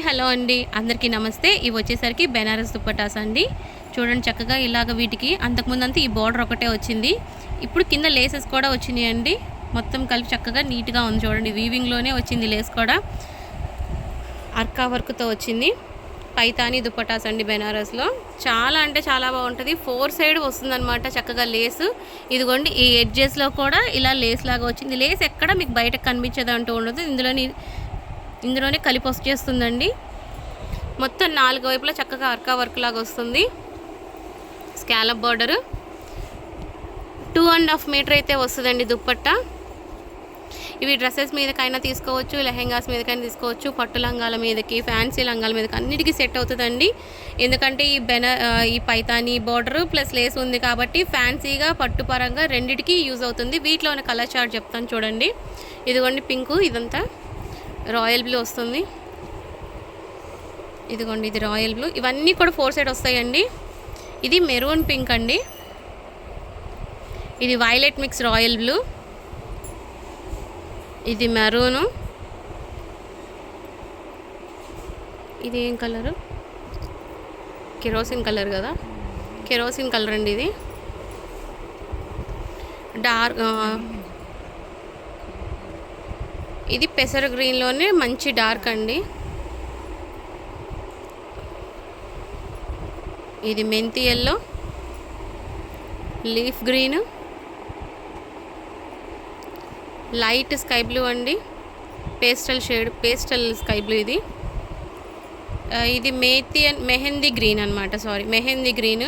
Hi hello అండి, అందరికీ నమస్తే. ఇవి వచ్చేసరికి బెనారస్ దుప్పటాస్ అండి. చూడండి చక్కగా ఇలాగ వీటికి అంతకుముందంతా ఈ బార్డర్ ఒకటే వచ్చింది. ఇప్పుడు కింద లేసెస్ కూడా వచ్చినాయండి. మొత్తం కలిపి చక్కగా నీట్గా ఉంది. చూడండి వీవింగ్లోనే వచ్చింది లేస్ కూడా. అర్కా వర్క్తో వచ్చింది. పైతానీ దుప్పటాస్ అండి బెనారస్లో. చాలా అంటే చాలా బాగుంటుంది. 4 సైడ్ వస్తుందన్నమాట చక్కగా లేసు. ఇదిగోండి ఈ ఎడ్జెస్లో కూడా ఇలా లేస్ లాగా వచ్చింది. లేస్ ఎక్కడ మీకు బయటకు కనిపించదు అంటూ ఉండదు. ఇందులోనే కలిపి వచ్చేస్తుందండి. మొత్తం 4 వైపులా చక్కగా అర్కా వర్క్ లాగా వస్తుంది. స్కాలప్ బార్డరు 2.5 మీటర్ అయితే వస్తుందండి దుప్పట్టా. ఇవి డ్రెస్సెస్ మీదకైనా తీసుకోవచ్చు, లెహెంగాస్ మీదకైనా తీసుకోవచ్చు, పట్టు లంగాల మీదకి, ఫ్యాన్సీ లంగాల మీదకి అన్నిటికీ సెట్ అవుతుందండి. ఎందుకంటే ఈ పైతానీ బార్డర్ ప్లస్ లేస్ ఉంది కాబట్టి ఫ్యాన్సీగా పట్టు పరంగా రెండిటికి యూజ్ అవుతుంది. వీటిలో ఉన్న కలర్ చార్ట్ చెప్తాను చూడండి. ఇదిగోండి పింకు, ఇదంతా రాయల్ బ్లూ వస్తుంది. ఇదిగోండి ఇది రాయల్ బ్లూ. ఇవన్నీ కూడా 4 సైడ్ వస్తాయండి. ఇది మెరూన్ పింక్ అండి. ఇది వైలెట్ మిక్స్ రాయల్ బ్లూ. ఇది మెరూను. ఇది ఏం కలరు? కెరోసిన్ కలర్ కదా, కెరోసిన్ కలర్ అండి. ఇది డార్క్, ఇది పెసర గ్రీన్లోనే మంచి డార్క్ అండి. ఇది మెంతి yellow, leaf green, light sky blue అండి. Pastel shade, pastel sky blue. ఇది మెహందీ గ్రీన్ అనమాట. మెహందీ గ్రీన్.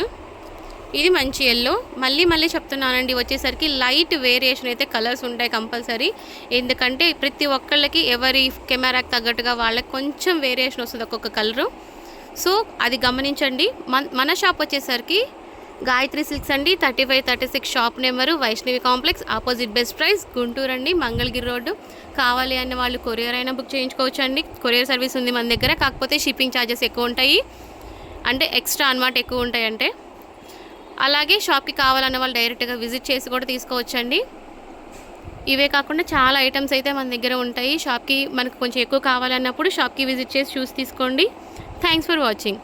ఇది మంచి ఎల్లో. మళ్ళీ చెప్తున్నానండి, వచ్చేసరికి లైట్ వేరియేషన్ అయితే కలర్స్ ఉంటాయి కంపల్సరీ. ఎందుకంటే ప్రతి ఒక్కళ్ళకి ఎవరి కెమెరాకి తగ్గట్టుగా వాళ్ళకి కొంచెం వేరియేషన్ వస్తుంది ఒక్కొక్క కలరు. సో అది గమనించండి. మన షాప్ వచ్చేసరికి గాయత్రి సిల్క్స్ అండి. 3536 shop number, Vaishnavi complex, opposite best price, Guntur అండి, మంగళగిరి రోడ్డు. కావాలి అనే వాళ్ళు కొరియర్ అయినా బుక్ చేయించుకోవచ్చు అండి. కొరియర్ సర్వీస్ ఉంది మన దగ్గర. కాకపోతే షిప్పింగ్ ఛార్జెస్ ఎక్కువ ఉంటాయి, అంటే ఎక్స్ట్రా అనమాట, ఎక్కువ ఉంటాయి అంటే. అలాగే షాప్కి కావాలన్న వాళ్ళు డైరెక్ట్గా విజిట్ చేసి కూడా తీసుకోవచ్చండి. ఇవే కాకుండా చాలా ఐటమ్స్ అయితే మన దగ్గర ఉంటాయి. షాప్కి మనకు కొంచెం ఎక్కువ కావాలన్నప్పుడు షాప్కి విజిట్ చేసి చూసి తీసుకోండి. Thanks for watching.